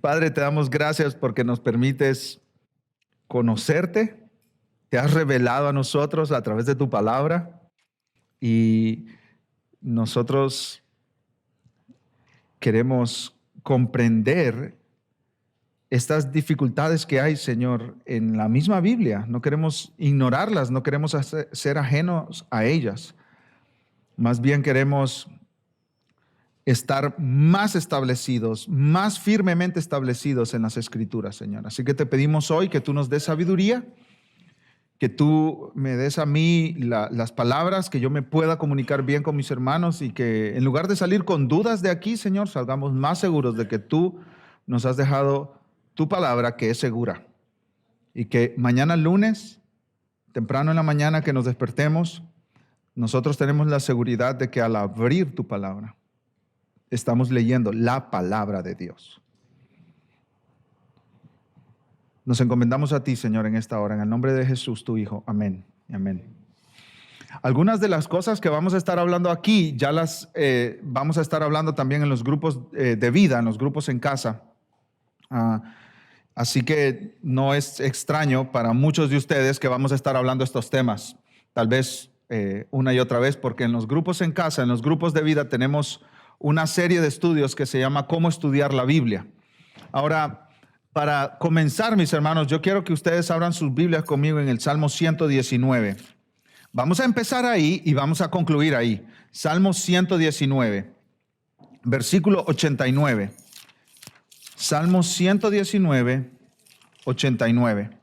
Padre, te damos gracias porque nos permites conocerte. Te has revelado a nosotros a través de tu palabra y nosotros queremos comprender estas dificultades que hay, Señor, en la misma Biblia. No queremos ignorarlas, no queremos ser ajenos a ellas. Más bien queremos estar más establecidos, más firmemente establecidos en las Escrituras, Señor. Así que te pedimos hoy que tú nos des sabiduría, que tú me des a mí las palabras, que yo me pueda comunicar bien con mis hermanos y que en lugar de salir con dudas de aquí, Señor, salgamos más seguros de que tú nos has dejado tu palabra que es segura. Y que mañana lunes, temprano en la mañana que nos despertemos, nosotros tenemos la seguridad de que al abrir tu palabra, estamos leyendo la palabra de Dios. Nos encomendamos a ti, Señor, en esta hora, en el nombre de Jesús, tu Hijo. Amén. Amén. Algunas de las cosas que vamos a estar hablando aquí, ya las vamos a estar hablando también en los grupos de vida, en los grupos en casa. Así que no es extraño para muchos de ustedes que vamos a estar hablando estos temas, tal vez una y otra vez, porque en los grupos en casa, en los grupos de vida, tenemos una serie de estudios que se llama Cómo estudiar la Biblia. Ahora, para comenzar, mis hermanos, yo quiero que ustedes abran sus Biblias conmigo en el Salmo 119. Vamos a empezar ahí y vamos a concluir ahí. Salmo 119, versículo 89. Salmo 119, 89.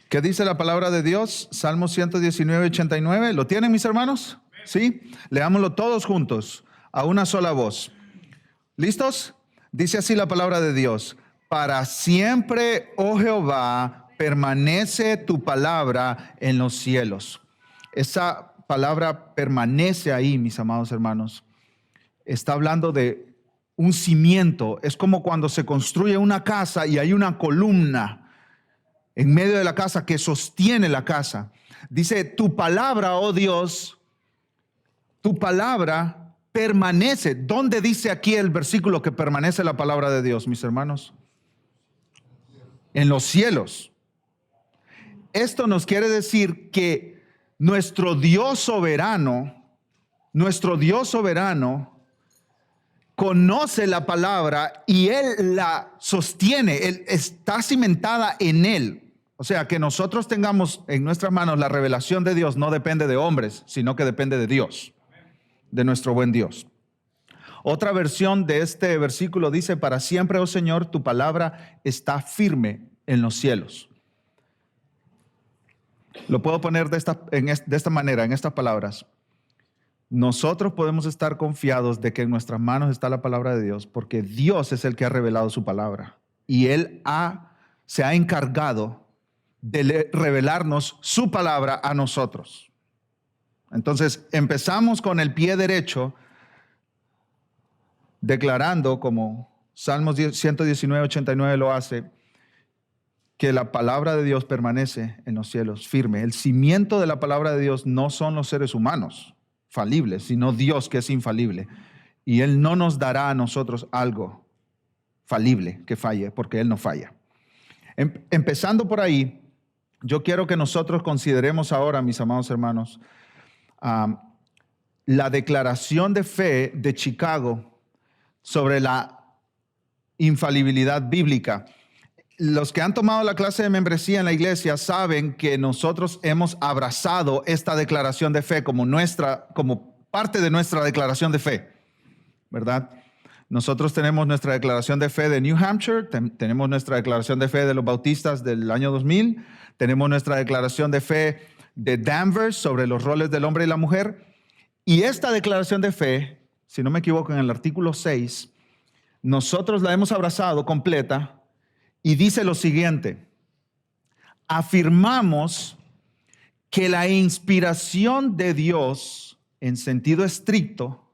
¿Qué dice la palabra de Dios? Salmo 119, 89. ¿Lo tienen, mis hermanos? ¿Sí? Leámoslo todos juntos, a una sola voz. ¿Listos? Dice así la palabra de Dios. Para siempre, oh Jehová, permanece tu palabra en los cielos. Esa palabra permanece ahí, mis amados hermanos. Está hablando de un cimiento. Es como cuando se construye una casa y hay una columna en medio de la casa que sostiene la casa. Dice, tu palabra, oh Dios, tu palabra permanece. ¿Dónde dice aquí el versículo que permanece la palabra de Dios, mis hermanos? En los cielos. Esto nos quiere decir que nuestro Dios soberano conoce la palabra y Él la sostiene, Él está cimentada en Él. O sea, que nosotros tengamos en nuestras manos la revelación de Dios no depende de hombres, sino que depende de Dios, de nuestro buen Dios. Otra versión de este versículo dice, para siempre, oh Señor, tu palabra está firme en los cielos. Lo puedo poner de esta manera, en estas palabras. Nosotros podemos estar confiados de que en nuestras manos está la palabra de Dios, porque Dios es el que ha revelado su palabra. Y Él se ha encargado de revelarnos su palabra a nosotros. Entonces, empezamos con el pie derecho, declarando, como Salmos 119, 89 lo hace, que la palabra de Dios permanece en los cielos firme. El cimiento de la palabra de Dios no son los seres humanos falibles, sino Dios que es infalible. Y Él no nos dará a nosotros algo falible que falle, porque Él no falla. Empezando por ahí, yo quiero que nosotros consideremos ahora, mis amados hermanos, la declaración de fe de Chicago sobre la infalibilidad bíblica. Los que han tomado la clase de membresía en la iglesia saben que nosotros hemos abrazado esta declaración de fe como parte de nuestra declaración de fe, ¿verdad? Nosotros tenemos nuestra declaración de fe de New Hampshire, tenemos nuestra declaración de fe de los bautistas del año 2000, tenemos nuestra declaración de fe de Danvers sobre los roles del hombre y la mujer, y esta declaración de fe, si no me equivoco, en el artículo 6, nosotros la hemos abrazado completa y dice lo siguiente: afirmamos que la inspiración de Dios en sentido estricto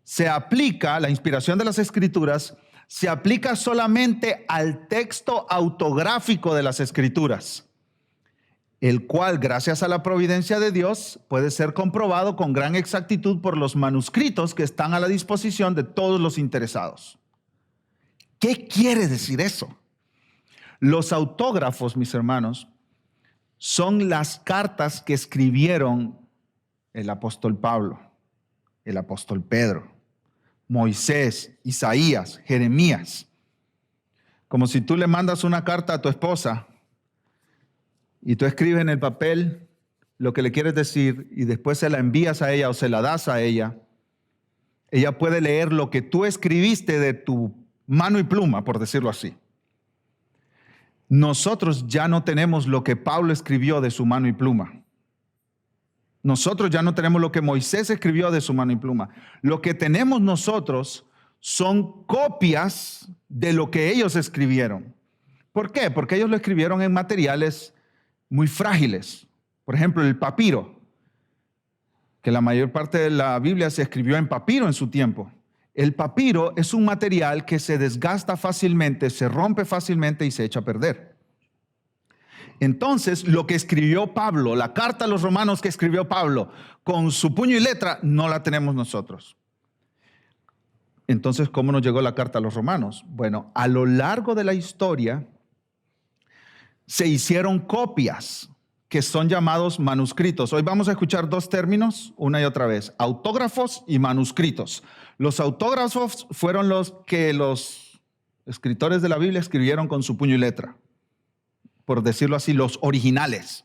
se aplica, la inspiración de las Escrituras, se aplica solamente al texto autográfico de las Escrituras. el cual, gracias a la providencia de Dios, puede ser comprobado con gran exactitud por los manuscritos que están a la disposición de todos los interesados. ¿Qué quiere decir eso? Los autógrafos, mis hermanos, son las cartas que escribieron el apóstol Pablo, el apóstol Pedro, Moisés, Isaías, Jeremías. Como si tú le mandas una carta a tu esposa y tú escribes en el papel lo que le quieres decir y después se la envías a ella o se la das a ella. Ella puede leer lo que tú escribiste de tu mano y pluma, por decirlo así. Nosotros ya no tenemos lo que Pablo escribió de su mano y pluma. Nosotros ya no tenemos lo que Moisés escribió de su mano y pluma. Lo que tenemos nosotros son copias de lo que ellos escribieron. ¿Por qué? Porque ellos lo escribieron en materiales muy frágiles. Por ejemplo, el papiro, que la mayor parte de la Biblia se escribió en papiro en su tiempo. El papiro es un material que se desgasta fácilmente, se rompe fácilmente y se echa a perder. Entonces, lo que escribió Pablo, la carta a los romanos que escribió Pablo, con su puño y letra, no la tenemos nosotros. Entonces, ¿cómo nos llegó la carta a los romanos? Bueno, a lo largo de la historia se hicieron copias que son llamados manuscritos. Hoy vamos a escuchar dos términos una y otra vez: autógrafos y manuscritos. Los autógrafos fueron los que los escritores de la Biblia escribieron con su puño y letra, por decirlo así, los originales.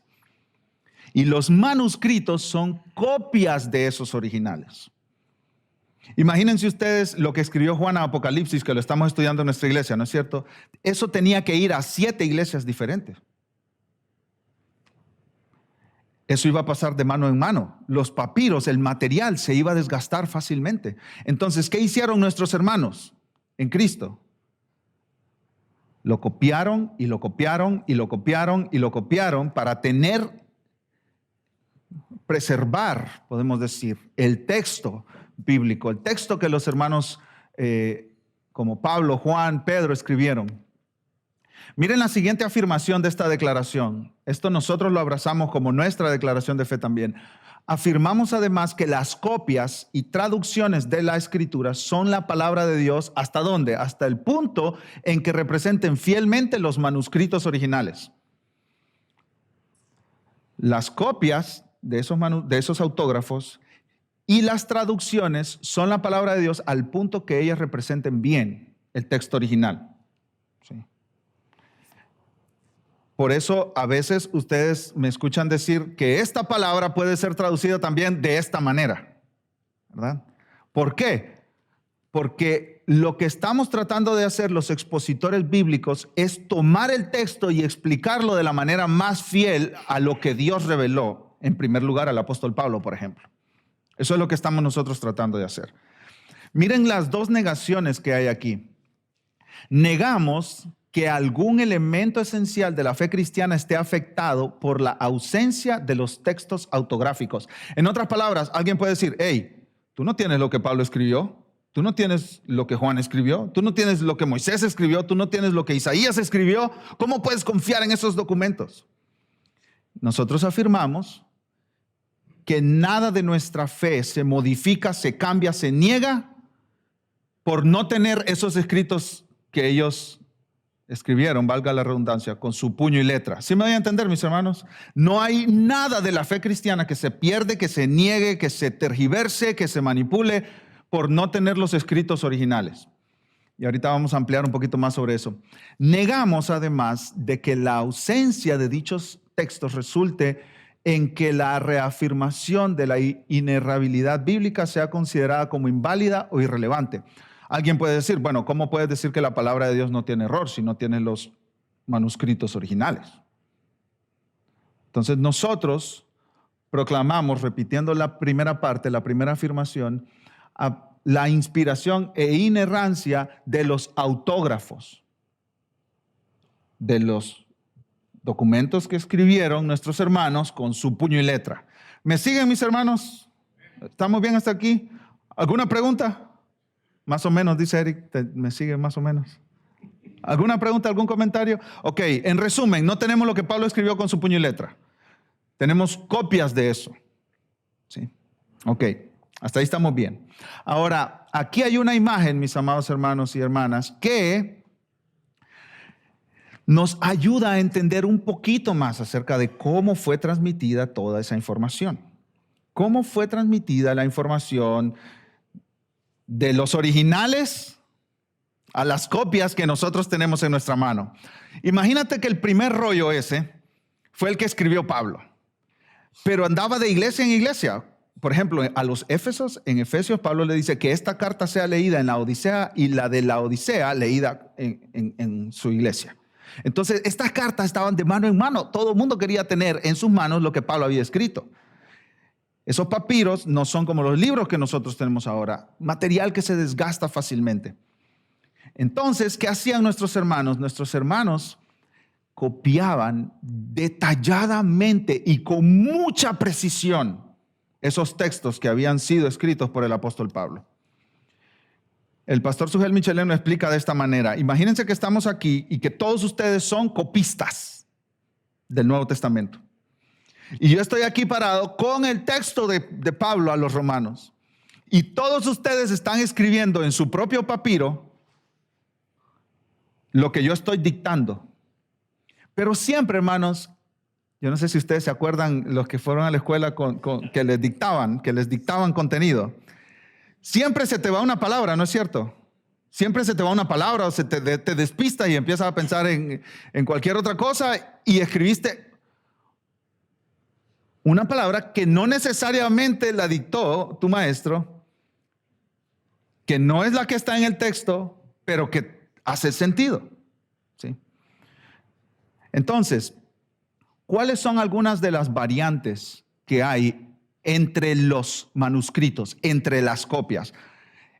Y los manuscritos son copias de esos originales. Imagínense ustedes lo que escribió Juan a Apocalipsis, que lo estamos estudiando en nuestra iglesia, ¿no es cierto? Eso tenía que ir a 7 iglesias diferentes. Eso iba a pasar de mano en mano. Los papiros, el material se iba a desgastar fácilmente. Entonces, ¿qué hicieron nuestros hermanos en Cristo? Lo copiaron y lo copiaron y lo copiaron y lo copiaron para preservar, podemos decir, el texto bíblico, el texto que los hermanos como Pablo, Juan, Pedro escribieron. Miren la siguiente afirmación de esta declaración. Esto nosotros lo abrazamos como nuestra declaración de fe también. Afirmamos además que las copias y traducciones de la Escritura son la palabra de Dios. ¿Hasta dónde? Hasta el punto en que representen fielmente los manuscritos originales. Las copias de esos autógrafos y las traducciones son la palabra de Dios al punto que ellas representen bien el texto original. ¿Sí? Por eso a veces ustedes me escuchan decir que esta palabra puede ser traducida también de esta manera, ¿verdad? ¿Por qué? Porque lo que estamos tratando de hacer los expositores bíblicos es tomar el texto y explicarlo de la manera más fiel a lo que Dios reveló, en primer lugar al apóstol Pablo, por ejemplo. Eso es lo que estamos nosotros tratando de hacer. Miren las dos negaciones que hay aquí. Negamos que algún elemento esencial de la fe cristiana esté afectado por la ausencia de los textos autográficos. En otras palabras, alguien puede decir: hey, tú no tienes lo que Pablo escribió, tú no tienes lo que Juan escribió, tú no tienes lo que Moisés escribió, tú no tienes lo que Isaías escribió. ¿Cómo puedes confiar en esos documentos? Nosotros afirmamos que nada de nuestra fe se modifica, se cambia, se niega por no tener esos escritos que ellos escribieron, valga la redundancia, con su puño y letra. ¿Sí me voy a entender, mis hermanos? No hay nada de la fe cristiana que se pierde, que se niegue, que se tergiverse, que se manipule por no tener los escritos originales. Y ahorita vamos a ampliar un poquito más sobre eso. Negamos además de que la ausencia de dichos textos resulte en que la reafirmación de la inerrabilidad bíblica sea considerada como inválida o irrelevante. Alguien puede decir: bueno, ¿cómo puedes decir que la palabra de Dios no tiene error si no tiene los manuscritos originales? Entonces nosotros proclamamos, repitiendo la primera parte, la primera afirmación, la inspiración e inerrancia de los autógrafos, de los documentos que escribieron nuestros hermanos con su puño y letra. ¿Me siguen, mis hermanos? ¿Estamos bien hasta aquí? ¿Alguna pregunta? Más o menos, dice Eric. ¿Me sigue más o menos? ¿Alguna pregunta, algún comentario? Ok, en resumen, no tenemos lo que Pablo escribió con su puño y letra. Tenemos copias de eso. ¿Sí? Ok, hasta ahí estamos bien. Ahora, aquí hay una imagen, mis amados hermanos y hermanas, que nos ayuda a entender un poquito más acerca de cómo fue transmitida toda esa información. ¿Cómo fue transmitida la información de los originales a las copias que nosotros tenemos en nuestra mano? Imagínate que el primer rollo ese fue el que escribió Pablo, pero andaba de iglesia en iglesia. Por ejemplo, a los Éfesos, en Efesios, Pablo le dice que esta carta sea leída en la Odisea y la de la Odisea leída en su iglesia. Entonces, estas cartas estaban de mano en mano. Todo el mundo quería tener en sus manos lo que Pablo había escrito. Esos papiros no son como los libros que nosotros tenemos ahora, material que se desgasta fácilmente. Entonces, ¿qué hacían nuestros hermanos? Nuestros hermanos copiaban detalladamente y con mucha precisión esos textos que habían sido escritos por el apóstol Pablo. El pastor Sugel Michelén lo explica de esta manera. Imagínense que estamos aquí y que todos ustedes son copistas del Nuevo Testamento. Y yo estoy aquí parado con el texto de Pablo a los romanos. Y todos ustedes están escribiendo en su propio papiro lo que yo estoy dictando. Pero siempre, hermanos, yo no sé si ustedes se acuerdan, los que fueron a la escuela que les dictaban contenido. Siempre se te va una palabra, ¿no es cierto? Siempre se te va una palabra o te despista y empiezas a pensar en cualquier otra cosa y escribiste una palabra que no necesariamente la dictó tu maestro, que no es la que está en el texto, pero que hace sentido. ¿Sí? Entonces, ¿cuáles son algunas de las variantes que hay entre los manuscritos, entre las copias?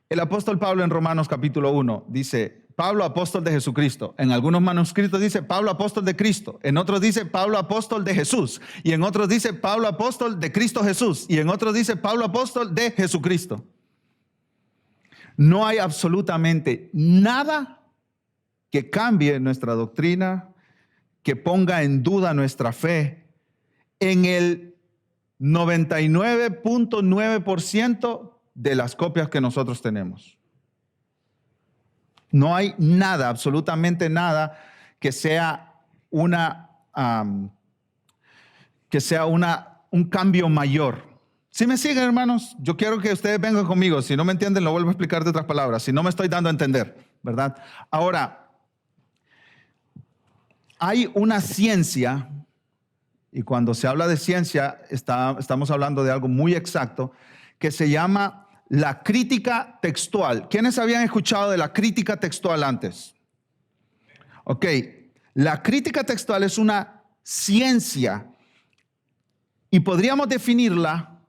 El apóstol Pablo en Romanos capítulo 1 dice, Pablo apóstol de Jesucristo. En algunos manuscritos dice Pablo apóstol de Cristo. En otros dice Pablo apóstol de Jesús. Y en otros dice Pablo apóstol de Cristo Jesús. Y en otros dice Pablo apóstol de Jesucristo. No hay absolutamente nada que cambie nuestra doctrina, que ponga en duda nuestra fe en el 99.9% de las copias que nosotros tenemos. No hay nada, absolutamente nada, que sea un cambio mayor. ¿Sí me siguen, hermanos? Yo quiero que ustedes vengan conmigo. Si no me entienden, lo vuelvo a explicar de otras palabras. Si no me estoy dando a entender, ¿verdad? Ahora, hay una ciencia, y cuando se habla de ciencia, estamos hablando de algo muy exacto, que se llama la crítica textual. ¿Quiénes habían escuchado de la crítica textual antes? Ok, la crítica textual es una ciencia y podríamos definirla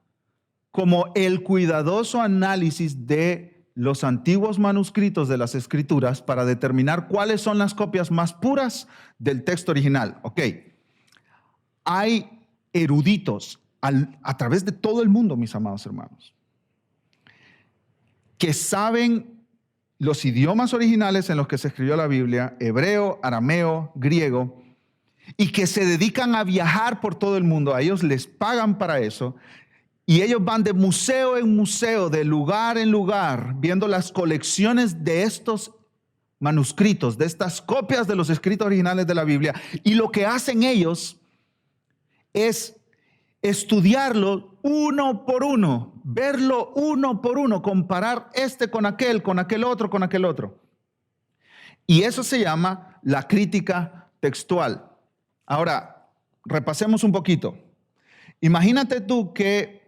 como el cuidadoso análisis de los antiguos manuscritos de las Escrituras para determinar cuáles son las copias más puras del texto original. Ok, hay eruditos a través de todo el mundo, mis amados hermanos, que saben los idiomas originales en los que se escribió la Biblia, hebreo, arameo, griego, y que se dedican a viajar por todo el mundo. A ellos les pagan para eso, y ellos van de museo en museo, de lugar en lugar, viendo las colecciones de estos manuscritos, de estas copias de los escritos originales de la Biblia, y lo que hacen ellos es estudiarlo uno por uno, verlo uno por uno, comparar con aquel otro. Y eso se llama la crítica textual. Ahora, repasemos un poquito. Imagínate tú que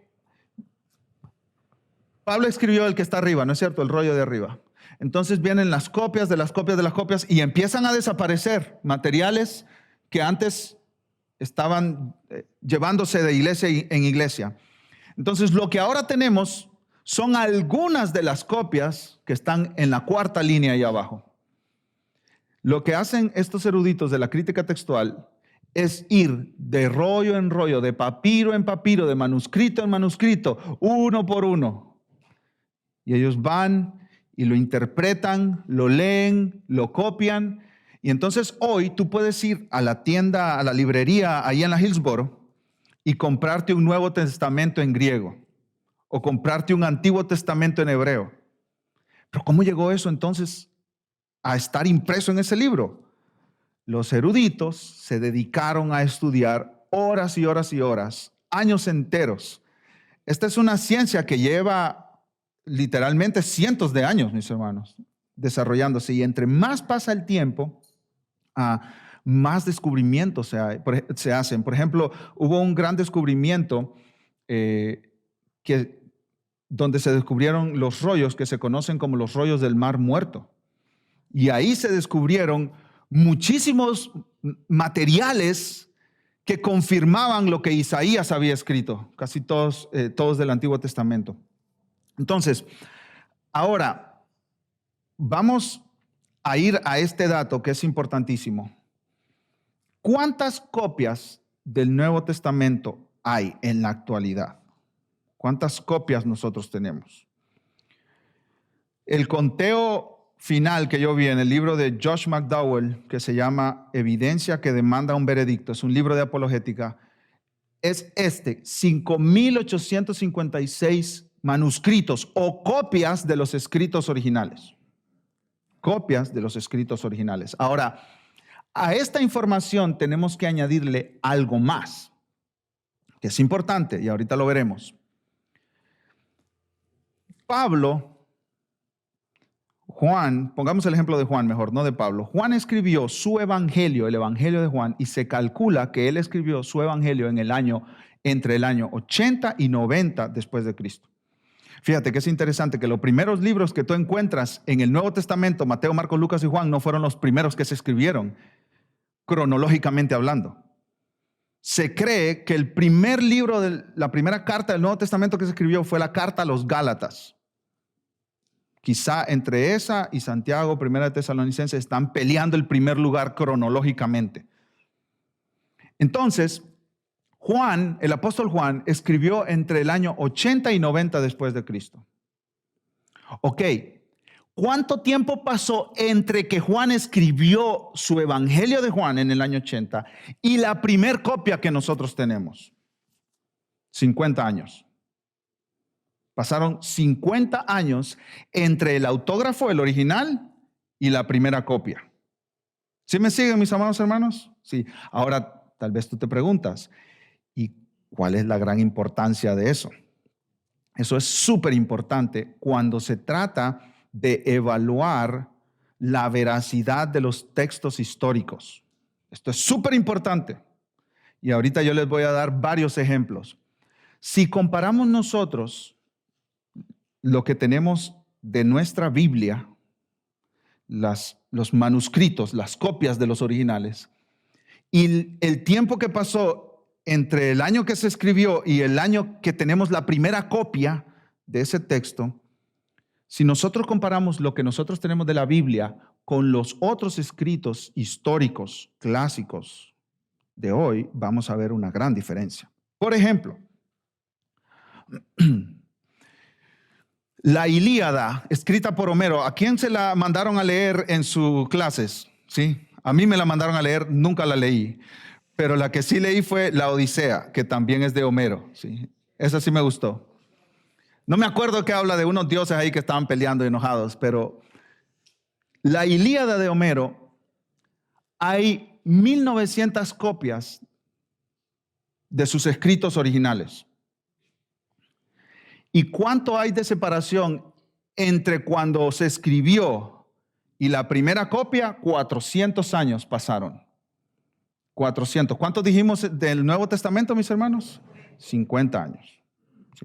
Pablo escribió el que está arriba, ¿no es cierto? El rollo de arriba. Entonces vienen las copias de las copias de las copias y empiezan a desaparecer materiales que antes estaban llevándose de iglesia en iglesia. Entonces, lo que ahora tenemos son algunas de las copias que están en la cuarta línea ahí abajo. Lo que hacen estos eruditos de la crítica textual es ir de rollo en rollo, de papiro en papiro, de manuscrito en manuscrito, uno por uno. Y ellos van y lo interpretan, lo leen, lo copian. Y entonces hoy tú puedes ir a la tienda, a la librería, ahí en la Hillsboro, y comprarte un Nuevo Testamento en griego o comprarte un Antiguo Testamento en hebreo. Pero ¿cómo llegó eso entonces a estar impreso en ese libro? Los eruditos se dedicaron a estudiar horas y horas y horas, años enteros. Esta es una ciencia que lleva literalmente cientos de años, mis hermanos, desarrollándose. Y entre más pasa el tiempo, más descubrimientos se hacen. Por ejemplo, hubo un gran descubrimiento donde se descubrieron los rollos que se conocen como los rollos del Mar Muerto. Y ahí se descubrieron muchísimos materiales que confirmaban lo que Isaías había escrito, casi todos del Antiguo Testamento. Entonces, ahora vamos a ir a este dato que es importantísimo. ¿Cuántas copias del Nuevo Testamento hay en la actualidad? ¿Cuántas copias nosotros tenemos? El conteo final que yo vi en el libro de Josh McDowell, que se llama Evidencia que demanda un veredicto, es un libro de apologética, es 5,856 manuscritos o copias de los escritos originales. Copias de los escritos originales. Ahora, a esta información tenemos que añadirle algo más, que es importante y ahorita lo veremos. Pablo, Juan, pongamos el ejemplo de Juan mejor, no de Pablo. Juan escribió su evangelio, el evangelio de Juan, y se calcula que él escribió su evangelio entre el año 80 y 90 después de Cristo. Fíjate que es interesante que los primeros libros que tú encuentras en el Nuevo Testamento, Mateo, Marcos, Lucas y Juan, no fueron los primeros que se escribieron, cronológicamente hablando. Se cree que el primer libro, la primera carta del Nuevo Testamento que se escribió fue la carta a los Gálatas. Quizá entre esa y Santiago, Primera de Tesalonicenses, están peleando el primer lugar cronológicamente. Entonces, Juan, el apóstol Juan, escribió entre el año 80 y 90 después de Cristo. Ok, ¿cuánto tiempo pasó entre que Juan escribió su evangelio de Juan en el año 80 y la primer copia que nosotros tenemos? 50 años. Pasaron 50 años entre el autógrafo, el original, y la primera copia. ¿Sí me siguen, mis amados hermanos? Sí. Ahora, tal vez tú te preguntas, ¿y cuál es la gran importancia de eso? Eso es súper importante cuando se trata de evaluar la veracidad de los textos históricos. Esto es súper importante. Y ahorita yo les voy a dar varios ejemplos. Si comparamos nosotros lo que tenemos de nuestra Biblia, los manuscritos, las copias de los originales, y el tiempo que pasó entre el año que se escribió y el año que tenemos la primera copia de ese texto, si nosotros comparamos lo que nosotros tenemos de la Biblia con los otros escritos históricos clásicos de hoy, vamos a ver una gran diferencia. Por ejemplo, la Ilíada, escrita por Homero, ¿a quién se la mandaron a leer en sus clases? ¿Sí? A mí me la mandaron a leer, nunca la leí. Pero la que sí leí fue la Odisea, que también es de Homero. ¿Sí? Esa sí me gustó. No me acuerdo que habla de unos dioses ahí que estaban peleando y enojados, pero la Ilíada de Homero, hay 1900 copias de sus escritos originales. ¿Y cuánto hay de separación entre cuando se escribió y la primera copia? 400 años pasaron. 400. ¿Cuántos dijimos del Nuevo Testamento, mis hermanos? 50 años. Sí.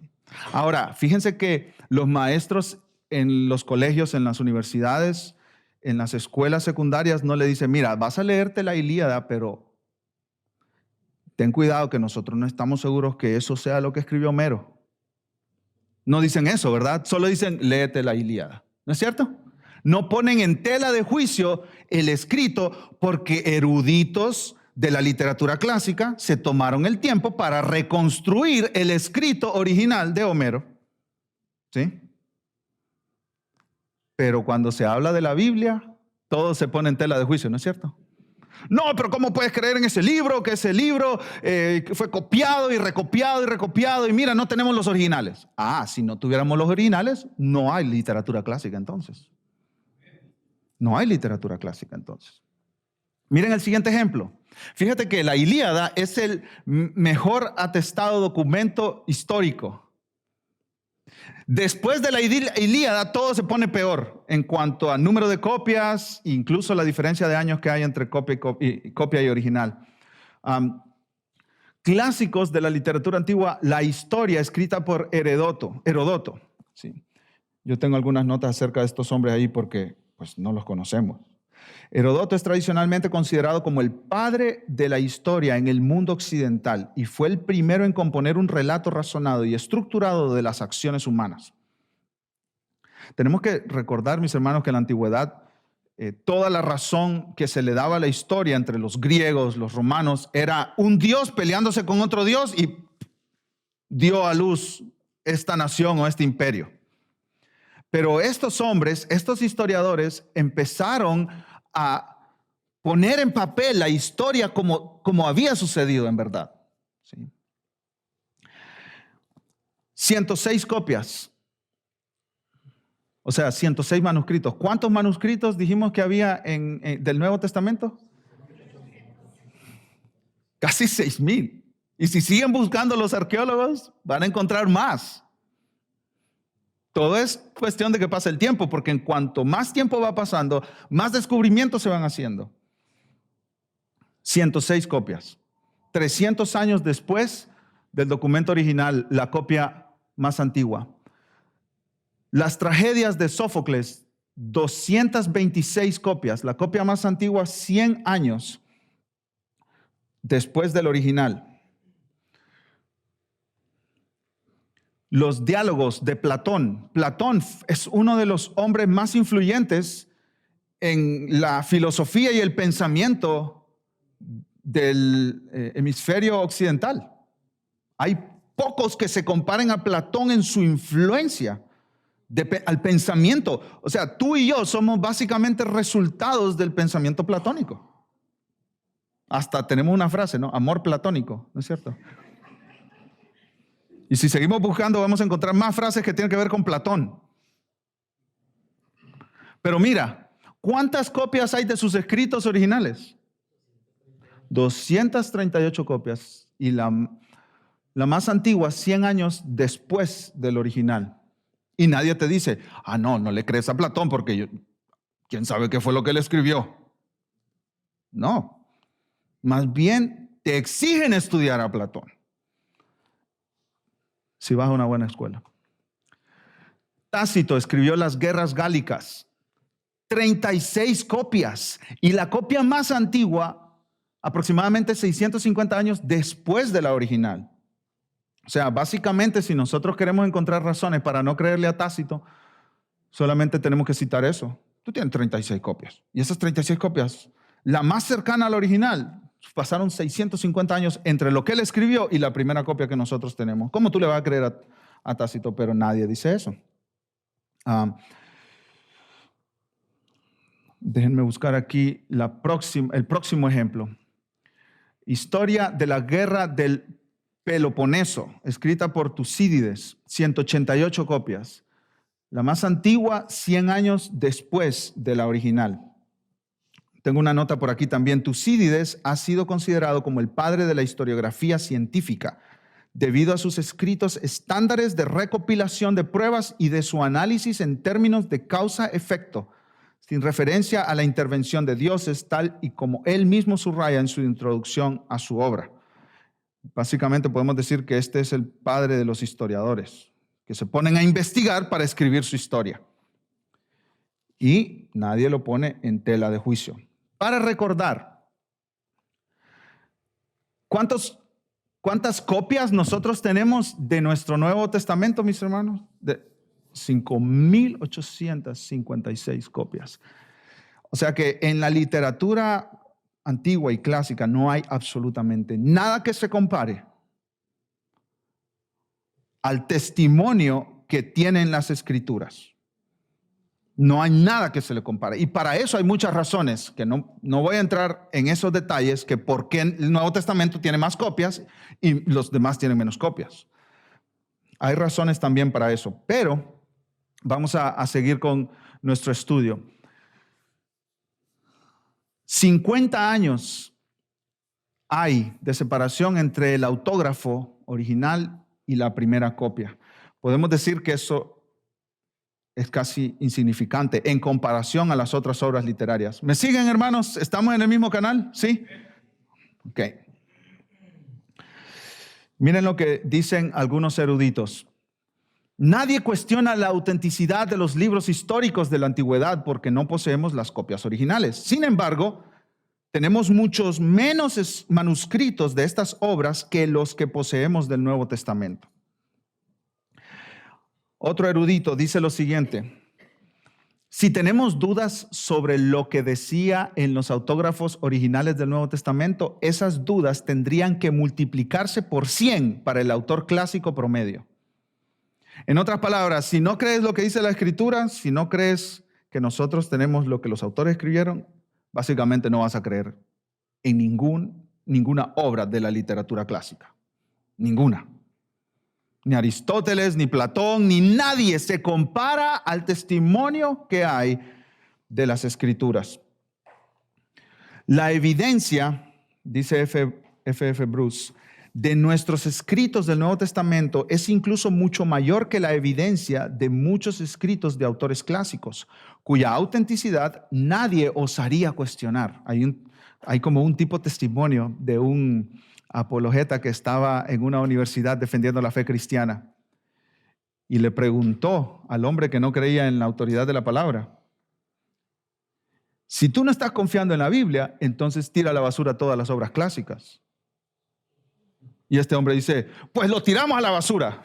Ahora, fíjense que los maestros en los colegios, en las universidades, en las escuelas secundarias no le dicen, mira, vas a leerte la Ilíada, pero ten cuidado que nosotros no estamos seguros que eso sea lo que escribió Homero. No dicen eso, ¿verdad? Solo dicen, léete la Ilíada. ¿No es cierto? No ponen en tela de juicio el escrito porque eruditos de la literatura clásica se tomaron el tiempo para reconstruir el escrito original de Homero. ¿Sí? Pero cuando se habla de la Biblia, todo se pone en tela de juicio, ¿no es cierto? No, pero ¿cómo puedes creer en ese libro? Que ese libro fue copiado y recopiado y recopiado. Y mira, no tenemos los originales. Si no tuviéramos los originales, no hay literatura clásica entonces. No hay literatura clásica entonces. Miren el siguiente ejemplo. Fíjate que la Ilíada es el mejor atestado documento histórico. Después de la Ilíada todo se pone peor en cuanto a número de copias, incluso la diferencia de años que hay entre copia y original. Clásicos de la literatura antigua, la historia escrita por Heródoto. Sí. Yo tengo algunas notas acerca de estos hombres ahí porque pues, no los conocemos. Heródoto es tradicionalmente considerado como el padre de la historia en el mundo occidental y fue el primero en componer un relato razonado y estructurado de las acciones humanas. Tenemos que recordar, mis hermanos, que en la antigüedad toda la razón que se le daba a la historia entre los griegos, los romanos, era un dios peleándose con otro dios y dio a luz esta nación o este imperio. Pero estos hombres, estos historiadores, empezaron a poner en papel la historia como había sucedido en verdad. ¿Sí? 106 copias. O sea, 106 manuscritos. ¿Cuántos manuscritos dijimos que había del Nuevo Testamento? Casi 6,000. Y si siguen buscando los arqueólogos, van a encontrar más. Todo es cuestión de que pase el tiempo, porque en cuanto más tiempo va pasando, más descubrimientos se van haciendo. 106 copias. 300 años después del documento original, la copia más antigua. Las tragedias de Sófocles, 226 copias. La copia más antigua, 100 años después del original. Los diálogos de Platón. Platón es uno de los hombres más influyentes en la filosofía y el pensamiento del hemisferio occidental. Hay pocos que se comparen a Platón en su influencia al pensamiento. O sea, tú y yo somos básicamente resultados del pensamiento platónico. Hasta tenemos una frase, ¿no? Amor platónico, ¿no es cierto? Y si seguimos buscando, vamos a encontrar más frases que tienen que ver con Platón. Pero mira, ¿cuántas copias hay de sus escritos originales? 238 copias. Y la más antigua, 100 años después del original. Y nadie te dice, no le crees a Platón porque ¿quién sabe qué fue lo que él escribió? No. Más bien te exigen estudiar a Platón. Si vas a una buena escuela. Tácito escribió las guerras gálicas, 36 copias, y la copia más antigua, aproximadamente 650 años después de la original. O sea, básicamente, si nosotros queremos encontrar razones para no creerle a Tácito, solamente tenemos que citar eso. Tú tienes 36 copias, y esas 36 copias, la más cercana al original, pasaron 650 años entre lo que él escribió y la primera copia que nosotros tenemos. ¿Cómo tú le vas a creer a Tácito? Pero nadie dice eso. Déjenme buscar aquí el próximo ejemplo. Historia de la guerra del Peloponeso, escrita por Tucídides, 188 copias. La más antigua, 100 años después de la original. Tengo una nota por aquí también. Tucídides ha sido considerado como el padre de la historiografía científica, debido a sus escritos estándares de recopilación de pruebas y de su análisis en términos de causa-efecto, sin referencia a la intervención de dioses, tal y como él mismo subraya en su introducción a su obra. Básicamente podemos decir que este es el padre de los historiadores, que se ponen a investigar para escribir su historia. Y nadie lo pone en tela de juicio. Para recordar, ¿cuántas copias nosotros tenemos de nuestro Nuevo Testamento, mis hermanos? De 5,856 copias. O sea que en la literatura antigua y clásica no hay absolutamente nada que se compare al testimonio que tienen las Escrituras. No hay nada que se le compare. Y para eso hay muchas razones, que no voy a entrar en esos detalles, que por qué el Nuevo Testamento tiene más copias y los demás tienen menos copias. Hay razones también para eso, pero vamos a seguir con nuestro estudio. 50 años hay de separación entre el autógrafo original y la primera copia. Podemos decir que eso es casi insignificante en comparación a las otras obras literarias. ¿Me siguen, hermanos? ¿Estamos en el mismo canal? ¿Sí? Ok. Miren lo que dicen algunos eruditos. Nadie cuestiona la autenticidad de los libros históricos de la antigüedad porque no poseemos las copias originales. Sin embargo, tenemos muchos menos manuscritos de estas obras que los que poseemos del Nuevo Testamento. Otro erudito dice lo siguiente: si tenemos dudas sobre lo que decía en los autógrafos originales del Nuevo Testamento, esas dudas tendrían que multiplicarse por 100 para el autor clásico promedio. En otras palabras, si no crees lo que dice la Escritura, si no crees que nosotros tenemos lo que los autores escribieron, básicamente no vas a creer en ninguna obra de la literatura clásica. Ninguna. Ni Aristóteles, ni Platón, ni nadie se compara al testimonio que hay de las Escrituras. La evidencia, dice F.F. Bruce, de nuestros escritos del Nuevo Testamento es incluso mucho mayor que la evidencia de muchos escritos de autores clásicos, cuya autenticidad nadie osaría cuestionar. Hay como un tipo de testimonio de un apologeta que estaba en una universidad defendiendo la fe cristiana y le preguntó al hombre que no creía en la autoridad de la palabra: si tú no estás confiando en la Biblia, entonces tira a la basura todas las obras clásicas. Y este hombre dice: pues lo tiramos a la basura.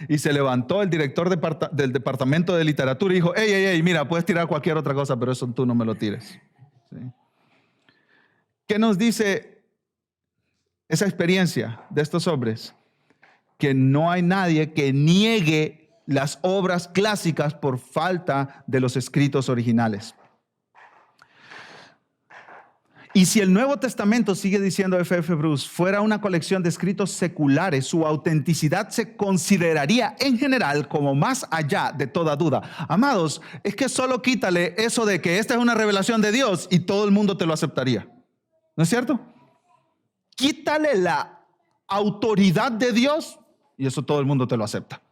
Y se levantó el director del departamento de literatura y dijo: hey, mira, puedes tirar cualquier otra cosa, pero eso tú no me lo tires. ¿Sí? ¿Qué nos dice esa experiencia de estos hombres? Que no hay nadie que niegue las obras clásicas por falta de los escritos originales. Y si el Nuevo Testamento, sigue diciendo F.F. Bruce, fuera una colección de escritos seculares, su autenticidad se consideraría en general como más allá de toda duda. Amados, es que solo quítale eso de que esta es una revelación de Dios y todo el mundo te lo aceptaría. ¿No es cierto? Quítale la autoridad de Dios y eso todo el mundo te lo acepta.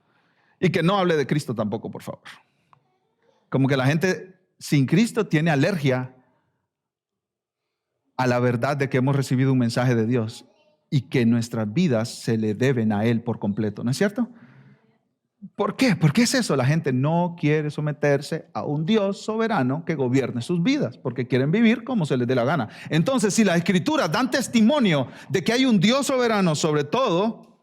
Y que no hable de Cristo tampoco, por favor. Como que la gente sin Cristo tiene alergia a la verdad de que hemos recibido un mensaje de Dios y que nuestras vidas se le deben a Él por completo, ¿no es cierto? ¿Por qué? ¿Por qué es eso? La gente no quiere someterse a un Dios soberano que gobierne sus vidas, porque quieren vivir como se les dé la gana. Entonces, si las Escrituras dan testimonio de que hay un Dios soberano sobre todo,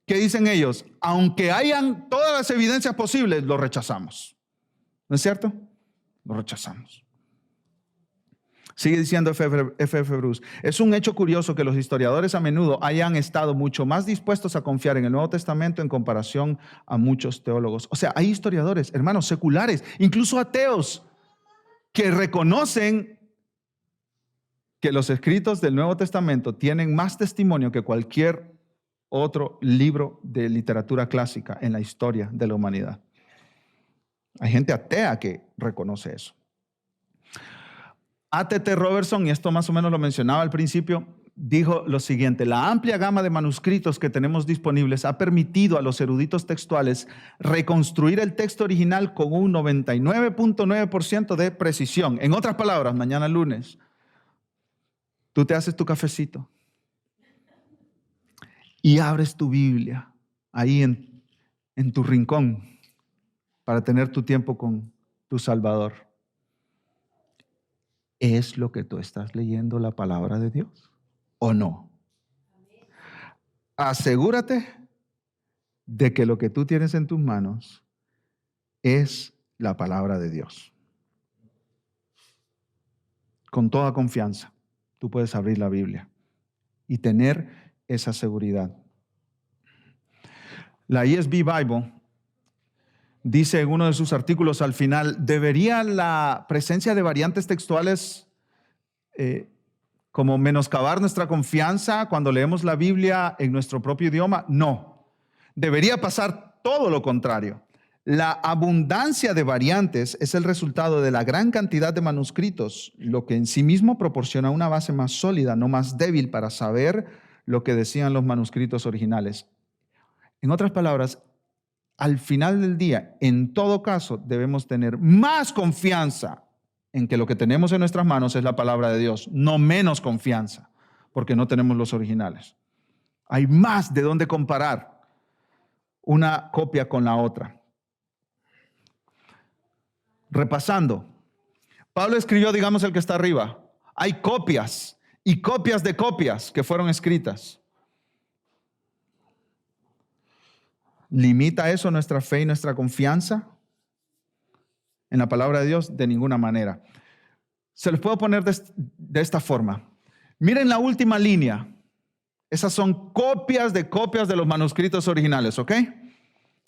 ¿qué dicen ellos? Aunque hayan todas las evidencias posibles, lo rechazamos. ¿No es cierto? Lo rechazamos. Sigue diciendo F.F. Bruce, es un hecho curioso que los historiadores a menudo hayan estado mucho más dispuestos a confiar en el Nuevo Testamento en comparación a muchos teólogos. O sea, hay historiadores, hermanos, seculares, incluso ateos, que reconocen que los escritos del Nuevo Testamento tienen más testimonio que cualquier otro libro de literatura clásica en la historia de la humanidad. Hay gente atea que reconoce eso. A.T.T. Robertson, y esto más o menos lo mencionaba al principio, dijo lo siguiente: la amplia gama de manuscritos que tenemos disponibles ha permitido a los eruditos textuales reconstruir el texto original con un 99.9% de precisión. En otras palabras, mañana lunes, tú te haces tu cafecito y abres tu Biblia ahí en tu rincón para tener tu tiempo con tu Salvador. ¿Es lo que tú estás leyendo la palabra de Dios o no? Asegúrate de que lo que tú tienes en tus manos es la palabra de Dios. Con toda confianza, tú puedes abrir la Biblia y tener esa seguridad. La ESV Bible dice en uno de sus artículos al final, ¿debería la presencia de variantes textuales como menoscabar nuestra confianza cuando leemos la Biblia en nuestro propio idioma? No. Debería pasar todo lo contrario. La abundancia de variantes es el resultado de la gran cantidad de manuscritos, lo que en sí mismo proporciona una base más sólida, no más débil, para saber lo que decían los manuscritos originales. En otras palabras, al final del día, en todo caso, debemos tener más confianza en que lo que tenemos en nuestras manos es la palabra de Dios, no menos confianza, porque no tenemos los originales. Hay más de dónde comparar una copia con la otra. Repasando, Pablo escribió, digamos, el que está arriba. Hay copias y copias de copias que fueron escritas. ¿Limita eso nuestra fe y nuestra confianza en la palabra de Dios? De ninguna manera. Se los puedo poner de esta forma. Miren la última línea. Esas son copias de los manuscritos originales, ¿ok?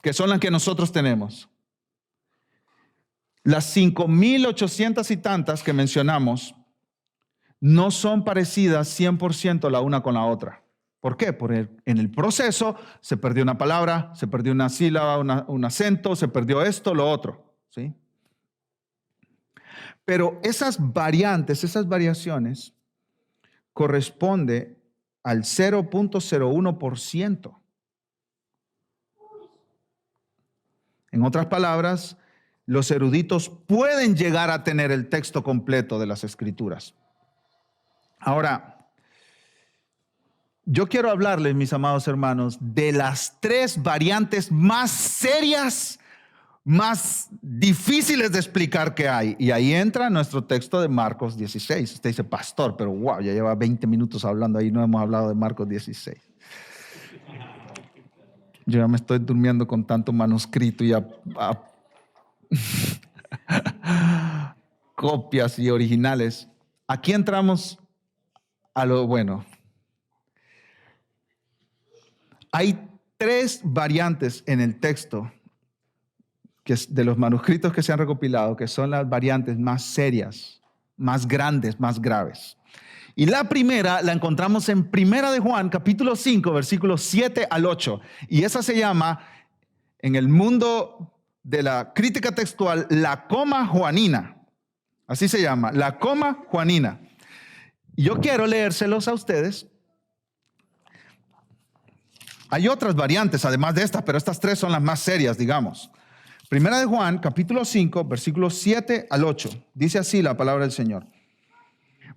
Que son las que nosotros tenemos. Las 5,800 y tantas que mencionamos no son parecidas 100% la una con la otra. ¿Por qué? Porque en el proceso se perdió una palabra, se perdió una sílaba, un acento, se perdió esto, lo otro, ¿sí? Pero esas variantes, esas variaciones, corresponde al 0,01%. En otras palabras, los eruditos pueden llegar a tener el texto completo de las Escrituras. Ahora, yo quiero hablarles, mis amados hermanos, de las 3 variantes más serias, más difíciles de explicar que hay. Y ahí entra nuestro texto de Marcos 16. Usted dice, pastor, pero wow, ya lleva 20 minutos hablando ahí, no hemos hablado de Marcos 16. Yo ya me estoy durmiendo con tanto manuscrito y copias y originales. Aquí entramos a lo bueno. Hay 3 variantes en el texto de los manuscritos que se han recopilado, que son las variantes más serias, más grandes, más graves. Y la primera la encontramos en Primera de Juan, capítulo 5, versículos 7 al 8. Y esa se llama, en el mundo de la crítica textual, la coma juanina. Así se llama, la coma juanina. Y yo quiero leérselos a ustedes. Hay otras variantes además de estas, pero estas 3 son las más serias, digamos. Primera de Juan, capítulo 5, versículos 7 al 8. Dice así la palabra del Señor.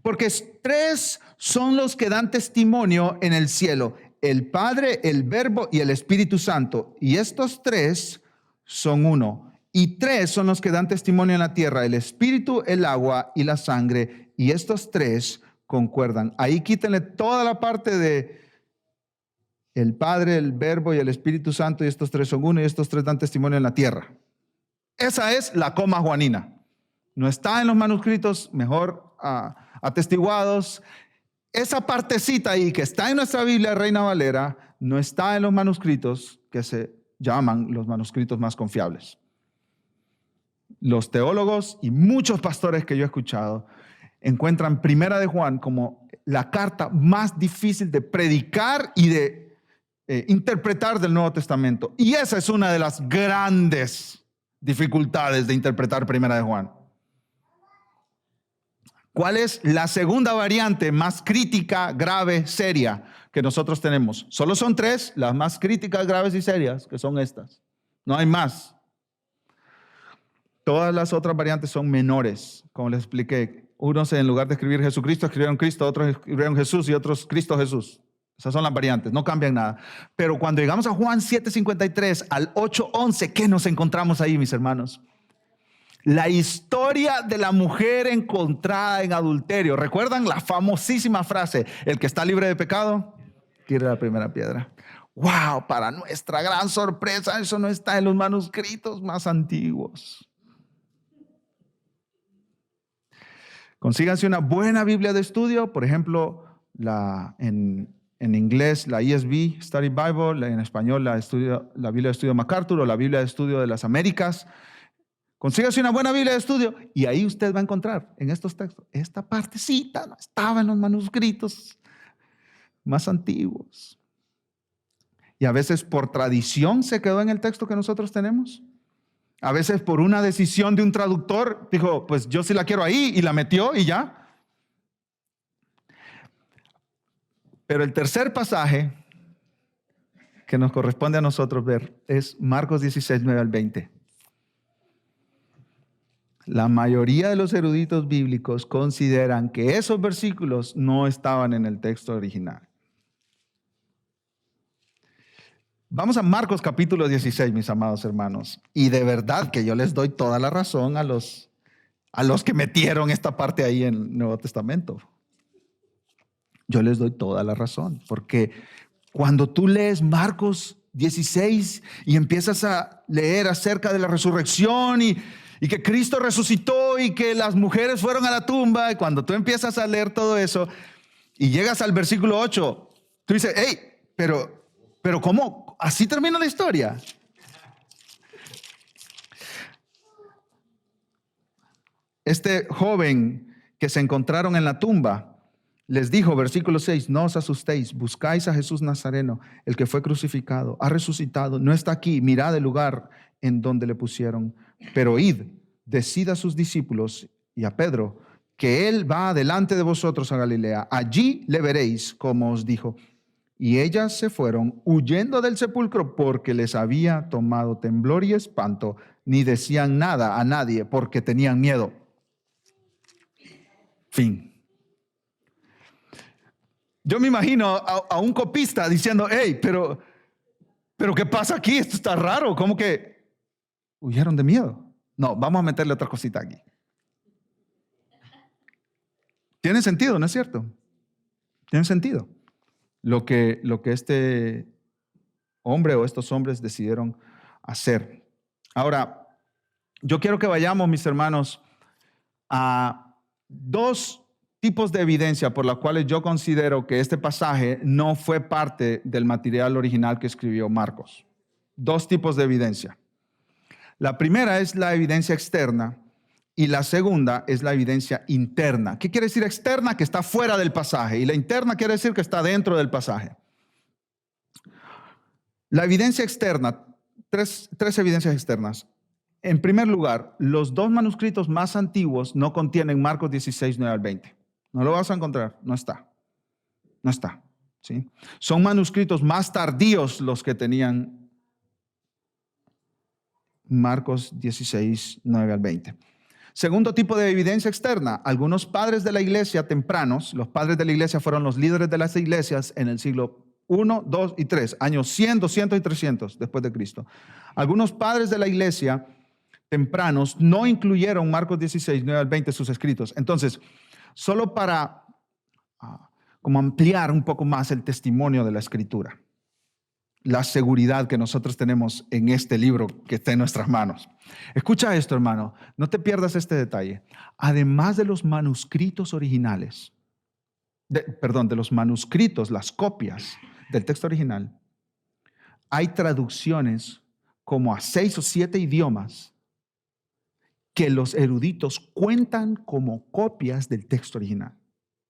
Porque 3 son los que dan testimonio en el cielo: el Padre, el Verbo y el Espíritu Santo. Y estos 3 son uno. Y 3 son los que dan testimonio en la tierra: el Espíritu, el agua y la sangre. Y estos 3 concuerdan. Ahí quítenle toda la parte de el Padre, el Verbo y el Espíritu Santo, y estos 3 son uno, y estos 3 dan testimonio en la tierra. Esa es la coma juanina. No está en los manuscritos mejor atestiguados. Esa partecita ahí que está en nuestra Biblia Reina Valera no está en los manuscritos que se llaman los manuscritos más confiables. Los teólogos y muchos pastores que yo he escuchado encuentran Primera de Juan como la carta más difícil de predicar y de interpretar del Nuevo Testamento. Y esa es una de las grandes dificultades de interpretar Primera de Juan. ¿Cuál es la segunda variante más crítica, grave, seria que nosotros tenemos? Solo son 3 las más críticas, graves y serias, que son estas. No hay más. Todas las otras variantes son menores, como les expliqué. Unos, en lugar de escribir Jesucristo, escribieron Cristo, otros escribieron Jesús y otros Cristo Jesús. Esas son las variantes, no cambian nada. Pero cuando llegamos a Juan 7:53 al 8:11, ¿qué nos encontramos ahí, mis hermanos? La historia de la mujer encontrada en adulterio. ¿Recuerdan la famosísima frase? El que está libre de pecado, tire la primera piedra. ¡Wow! Para nuestra gran sorpresa, eso no está en los manuscritos más antiguos. Consíganse una buena Biblia de estudio, por ejemplo, en En inglés, la ESV, Study Bible, en español, la Biblia de Estudio MacArthur o la Biblia de Estudio de las Américas. Consígase una buena Biblia de estudio y ahí usted va a encontrar en estos textos, esta partecita no estaba en los manuscritos más antiguos. Y a veces por tradición se quedó en el texto que nosotros tenemos. A veces por una decisión de un traductor, dijo, pues yo sí la quiero ahí y la metió y ya. Pero el tercer pasaje que nos corresponde a nosotros ver es Marcos 16, 9 al 20. La mayoría de los eruditos bíblicos consideran que esos versículos no estaban en el texto original. Vamos a Marcos capítulo 16, mis amados hermanos. Y de verdad que yo les doy toda la razón a los que metieron esta parte ahí en el Nuevo Testamento. Yo les doy toda la razón, porque cuando tú lees Marcos 16 y empiezas a leer acerca de la resurrección y que Cristo resucitó y que las mujeres fueron a la tumba, y cuando tú empiezas a leer todo eso y llegas al versículo 8, tú dices, hey, pero ¿cómo? ¿Así termina la historia? Este joven que se encontraron en la tumba les dijo, versículo 6, no os asustéis, buscáis a Jesús Nazareno, el que fue crucificado, ha resucitado, no está aquí, mirad el lugar en donde le pusieron. Pero id, decid a sus discípulos y a Pedro, que él va delante de vosotros a Galilea, allí le veréis, como os dijo. Y ellas se fueron huyendo del sepulcro porque les había tomado temblor y espanto, ni decían nada a nadie porque tenían miedo. Fin. Yo me imagino a un copista diciendo, hey, pero ¿qué pasa aquí? Esto está raro. ¿Cómo que huyeron de miedo? No, vamos a meterle otra cosita aquí. Tiene sentido, ¿no es cierto? Tiene sentido. Lo que este hombre o estos hombres decidieron hacer. Ahora, yo quiero que vayamos, mis hermanos, a dos tipos de evidencia por las cuales yo considero que este pasaje no fue parte del material original que escribió Marcos. Dos tipos de evidencia. La primera es la evidencia externa y la segunda es la evidencia interna. ¿Qué quiere decir externa? Que está fuera del pasaje, y la interna quiere decir que está dentro del pasaje. La evidencia externa, tres evidencias externas. En primer lugar, los dos manuscritos más antiguos no contienen Marcos 16, 9 al 20. No lo vas a encontrar, no está. No está, ¿sí? Son manuscritos más tardíos los que tenían Marcos 16, 9 al 20. Segundo tipo de evidencia externa, algunos padres de la iglesia tempranos, los padres de la iglesia fueron los líderes de las iglesias en el siglo 1, 2 y 3, años 100, 200 y 300 después de Cristo. Algunos padres de la iglesia tempranos no incluyeron Marcos 16, 9 al 20 en sus escritos. Entonces, solo para como ampliar un poco más el testimonio de la Escritura, la seguridad que nosotros tenemos en este libro que está en nuestras manos. Escucha esto, hermano, no te pierdas este detalle. Además de los manuscritos originales, de los manuscritos, las copias del texto original, hay traducciones como a 6 o 7 idiomas que los eruditos cuentan como copias del texto original,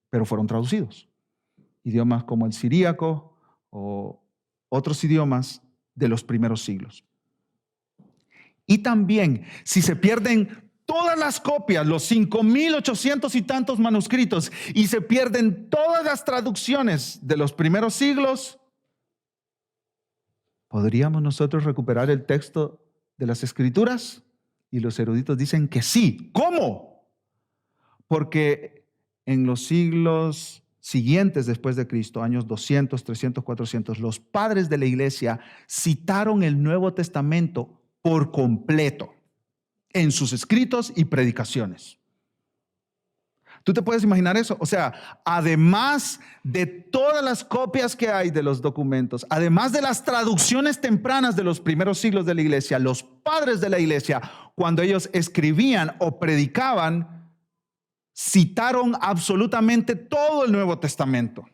pero fueron traducidos. Idiomas como el siríaco o otros idiomas de los primeros siglos. Y también, si se pierden todas las copias, los 5,800 y tantos manuscritos, y se pierden todas las traducciones de los primeros siglos, ¿podríamos nosotros recuperar el texto de las Escrituras? Y los eruditos dicen que sí. ¿Cómo? Porque en los siglos siguientes después de Cristo, años 200, 300, 400, los padres de la iglesia citaron el Nuevo Testamento por completo en sus escritos y predicaciones. ¿Tú te puedes imaginar eso? O sea, además de todas las copias que hay de los documentos, además de las traducciones tempranas de los primeros siglos de la iglesia, los padres de la iglesia, cuando ellos escribían o predicaban, citaron absolutamente todo el Nuevo Testamento.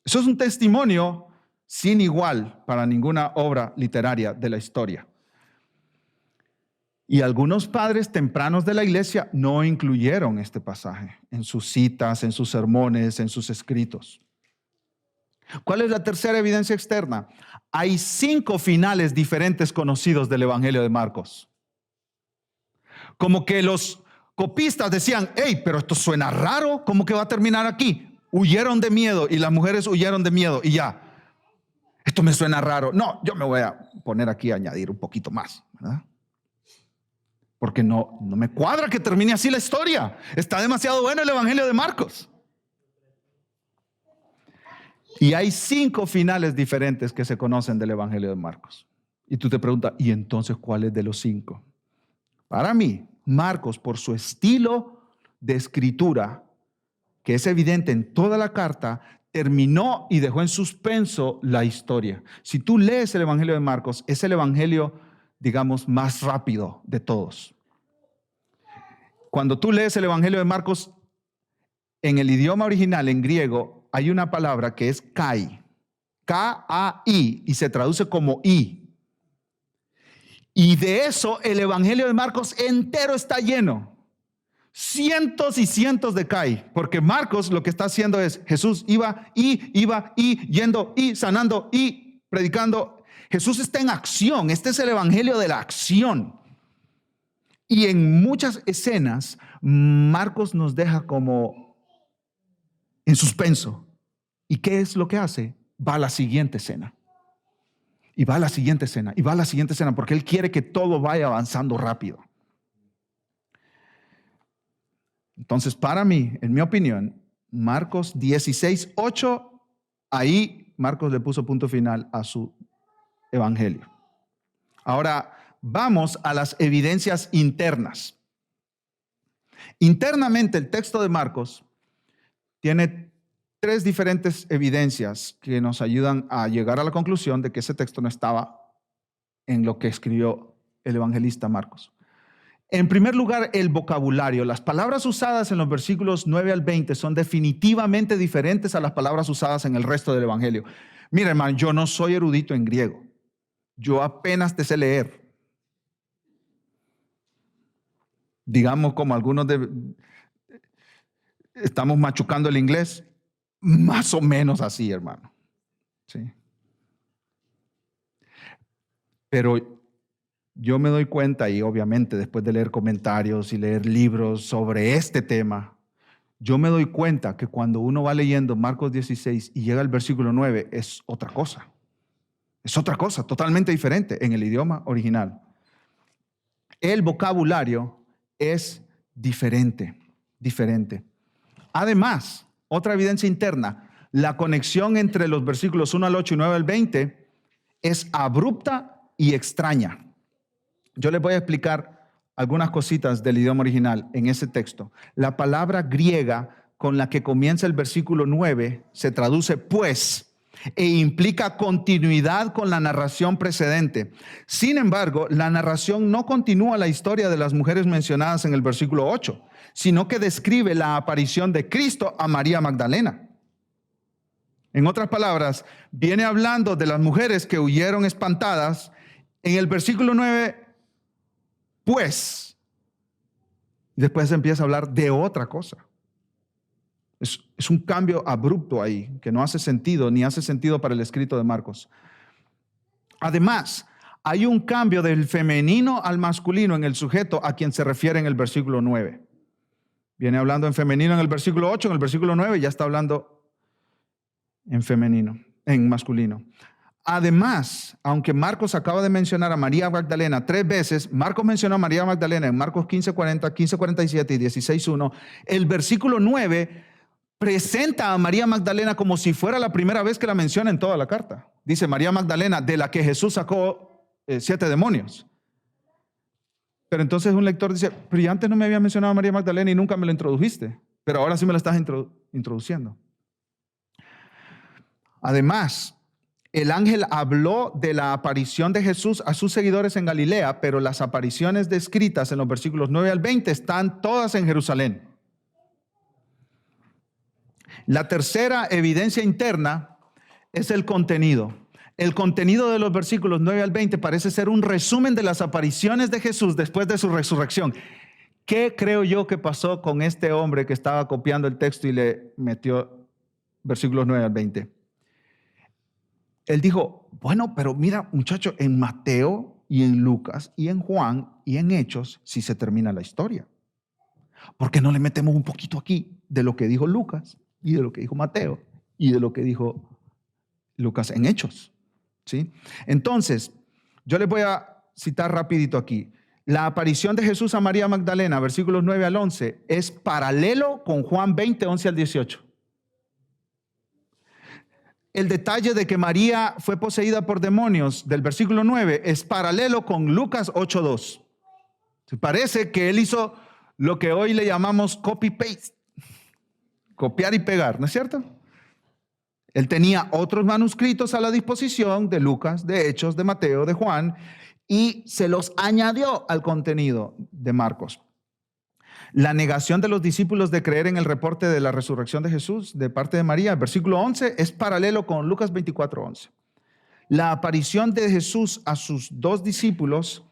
Eso es un testimonio sin igual para ninguna obra literaria de la historia. Y algunos padres tempranos de la iglesia no incluyeron este pasaje en sus citas, en sus sermones, en sus escritos. ¿Cuál es la tercera evidencia externa? Hay 5 finales diferentes conocidos del Evangelio de Marcos. Como que los copistas decían, hey, pero esto suena raro, ¿cómo que va a terminar aquí? Huyeron de miedo y las mujeres huyeron de miedo y ya. Esto me suena raro. No, yo me voy a poner aquí a añadir un poquito más, ¿verdad? Porque no me cuadra que termine así la historia. Está demasiado bueno el Evangelio de Marcos. Y hay 5 finales diferentes que se conocen del Evangelio de Marcos. Y tú te preguntas, ¿y entonces cuál es de los 5? Para mí, Marcos, por su estilo de escritura, que es evidente en toda la carta, terminó y dejó en suspenso la historia. Si tú lees el Evangelio de Marcos, es el Evangelio, digamos, más rápido de todos. Cuando tú lees el Evangelio de Marcos, en el idioma original, en griego, hay una palabra que es kai, K-A-I, y se traduce como I. Y de eso el Evangelio de Marcos entero está lleno. Cientos y cientos de kai, porque Marcos lo que está haciendo es, Jesús iba y yendo y sanando y predicando. Jesús está en acción. Este es el Evangelio de la acción. Y en muchas escenas, Marcos nos deja como en suspenso. ¿Y qué es lo que hace? Va a la siguiente escena. Y va a la siguiente escena. Y va a la siguiente escena, porque él quiere que todo vaya avanzando rápido. Entonces, para mí, en mi opinión, Marcos 16:8, ahí Marcos le puso punto final a su evangelio. Ahora, vamos a las evidencias internas. Internamente, el texto de Marcos tiene 3 diferentes evidencias que nos ayudan a llegar a la conclusión de que ese texto no estaba en lo que escribió el evangelista Marcos. En primer lugar, el vocabulario. Las palabras usadas en los versículos 9 al 20 son definitivamente diferentes a las palabras usadas en el resto del evangelio. Mira, hermano, yo no soy erudito en griego. Yo apenas te sé leer. Digamos como algunos estamos machucando el inglés. Más o menos así, hermano. ¿Sí? Pero yo me doy cuenta, y obviamente después de leer comentarios y leer libros sobre este tema, yo me doy cuenta que cuando uno va leyendo Marcos 16 y llega al versículo 9, es otra cosa. Es otra cosa, totalmente diferente en el idioma original. El vocabulario es diferente. Además, otra evidencia interna, la conexión entre los versículos 1 al 8 y 9 al 20 es abrupta y extraña. Yo les voy a explicar algunas cositas del idioma original en ese texto. La palabra griega con la que comienza el versículo 9 se traduce pues e implica continuidad con la narración precedente. Sin embargo, la narración no continúa la historia de las mujeres mencionadas en el versículo 8, sino que describe la aparición de Cristo a María Magdalena. En otras palabras, viene hablando de las mujeres que huyeron espantadas. En el versículo 9, pues, después se empieza a hablar de otra cosa. Es un cambio abrupto ahí, que no hace sentido, ni hace sentido para el escrito de Marcos. Además, hay un cambio del femenino al masculino en el sujeto a quien se refiere en el versículo 9. Viene hablando en femenino en el versículo 8, en el versículo 9 ya está hablando en femenino, en masculino. Además, aunque Marcos acaba de mencionar a María Magdalena 3 veces, Marcos mencionó a María Magdalena en Marcos 15:40, 15:47 y 16:1. El versículo 9 presenta a María Magdalena como si fuera la primera vez que la menciona en toda la carta. Dice María Magdalena, de la que Jesús sacó 7 demonios. Pero entonces un lector dice, pero antes no me había mencionado a María Magdalena y nunca me lo introdujiste, pero ahora sí me lo estás introduciendo. Además, el ángel habló de la aparición de Jesús a sus seguidores en Galilea, pero las apariciones descritas en los versículos 9 al 20 están todas en Jerusalén. La tercera evidencia interna es el contenido. El contenido de los versículos 9 al 20 parece ser un resumen de las apariciones de Jesús después de su resurrección. ¿Qué creo yo que pasó con este hombre que estaba copiando el texto y le metió versículos 9 al 20? Él dijo, bueno, pero mira, muchacho, en Mateo y en Lucas y en Juan y en Hechos sí se termina la historia. ¿Por qué no le metemos un poquito aquí de lo que dijo Lucas y de lo que dijo Mateo y de lo que dijo Lucas en Hechos? ¿Sí? Entonces, yo les voy a citar rapidito aquí. La aparición de Jesús a María Magdalena, versículos 9 al 11, es paralelo con Juan 20, 11 al 18. El detalle de que María fue poseída por demonios del versículo 9 es paralelo con Lucas 8:2. Parece que él hizo lo que hoy le llamamos copy-paste, copiar y pegar, ¿no es cierto? Él tenía otros manuscritos a la disposición de Lucas, de Hechos, de Mateo, de Juan, y se los añadió al contenido de Marcos. La negación de los discípulos de creer en el reporte de la resurrección de Jesús de parte de María, versículo 11, es paralelo con Lucas 24:11. La aparición de Jesús a sus dos discípulos,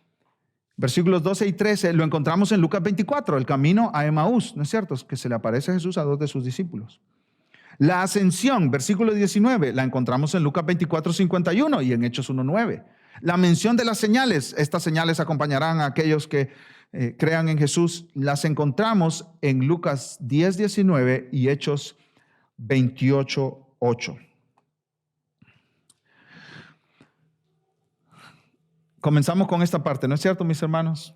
versículos 12 y 13, lo encontramos en Lucas 24, el camino a Emaús, ¿no es cierto? Que se le aparece a Jesús a dos de sus discípulos. La ascensión, versículo 19, la encontramos en Lucas 24:51 y en Hechos 1:9. La mención de las señales, estas señales acompañarán a aquellos que crean en Jesús, las encontramos en Lucas 10:19 y Hechos 28:8. Comenzamos con esta parte, ¿no es cierto, mis hermanos?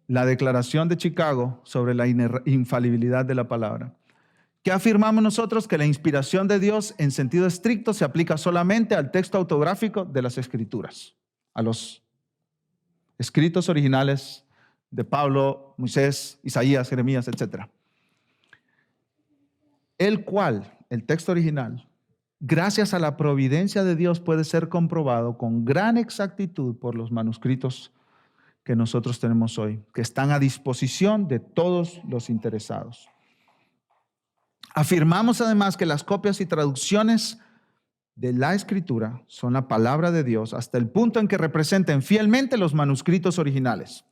La declaración de Chicago sobre la infalibilidad de la palabra. ¿Qué afirmamos nosotros? Que la inspiración de Dios en sentido estricto se aplica solamente al texto autográfico de las Escrituras, a los escritos originales de Pablo, Moisés, Isaías, Jeremías, etc. El cual, el texto original, gracias a la providencia de Dios, puede ser comprobado con gran exactitud por los manuscritos que nosotros tenemos hoy, que están a disposición de todos los interesados. Afirmamos además que las copias y traducciones de la Escritura son la palabra de Dios hasta el punto en que representen fielmente los manuscritos originales.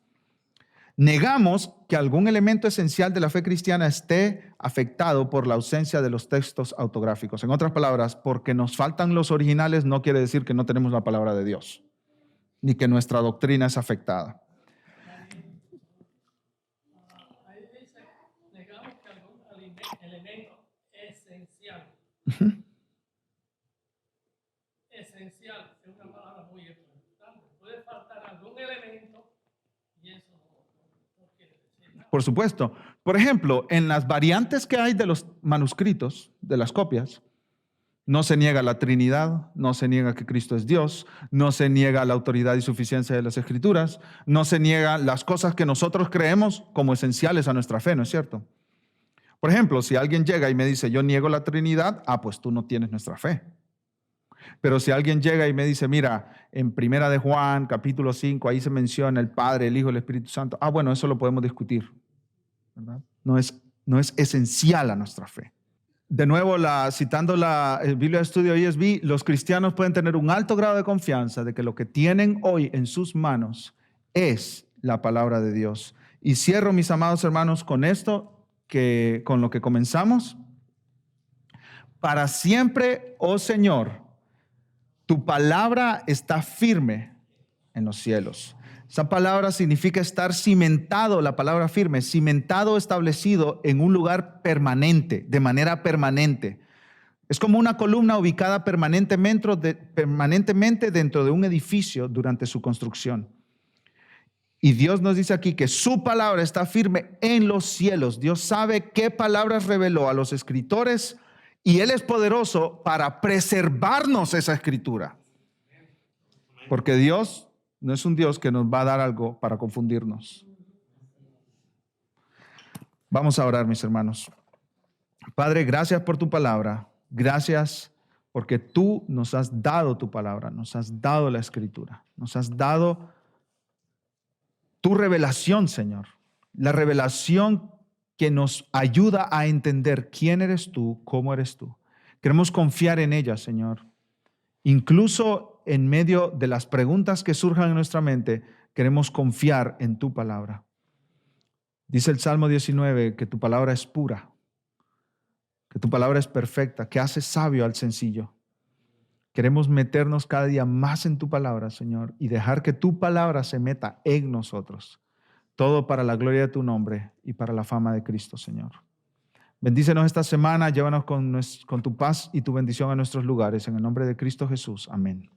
Negamos que algún elemento esencial de la fe cristiana esté afectado por la ausencia de los textos autográficos. En otras palabras, porque nos faltan los originales no quiere decir que no tenemos la palabra de Dios, ni que nuestra doctrina es afectada. Ahí dice, negamos que algún elemento esencial. Esencial es una palabra muy importante. Puede faltar algún elemento y eso no quiere decir nada. Por supuesto. Por ejemplo, en las variantes que hay de los manuscritos, de las copias, no se niega la Trinidad, no se niega que Cristo es Dios, no se niega la autoridad y suficiencia de las Escrituras, no se niegan las cosas que nosotros creemos como esenciales a nuestra fe, ¿no es cierto? Por ejemplo, si alguien llega y me dice, yo niego la Trinidad, pues tú no tienes nuestra fe. Pero si alguien llega y me dice, mira, en Primera de Juan, capítulo 5, ahí se menciona el Padre, el Hijo, el Espíritu Santo, bueno, eso lo podemos discutir, ¿verdad? No es esencial a nuestra fe. De nuevo, citando la Biblia de Estudio ESV, los cristianos pueden tener un alto grado de confianza de que lo que tienen hoy en sus manos es la palabra de Dios. Y cierro, mis amados hermanos, con esto, con lo que comenzamos. Para siempre, oh Señor, tu palabra está firme en los cielos. Esa palabra significa estar cimentado, la palabra firme, cimentado, establecido en un lugar permanente, de manera permanente. Es como una columna ubicada permanentemente dentro de un edificio durante su construcción. Y Dios nos dice aquí que su palabra está firme en los cielos. Dios sabe qué palabras reveló a los escritores y Él es poderoso para preservarnos esa escritura. Porque Dios no es un Dios que nos va a dar algo para confundirnos. Vamos a orar, mis hermanos. Padre, gracias por tu palabra. Gracias porque tú nos has dado tu palabra, nos has dado la escritura, nos has dado tu revelación, Señor. La revelación que nos ayuda a entender quién eres tú, cómo eres tú. Queremos confiar en ella, Señor. Incluso en medio de las preguntas que surjan en nuestra mente, queremos confiar en tu palabra. Dice el Salmo 19 que tu palabra es pura, que tu palabra es perfecta, que hace sabio al sencillo. Queremos meternos cada día más en tu palabra, Señor, y dejar que tu palabra se meta en nosotros. Todo para la gloria de tu nombre y para la fama de Cristo, Señor. Bendícenos esta semana, llévanos con tu paz y tu bendición a nuestros lugares. En el nombre de Cristo Jesús. Amén.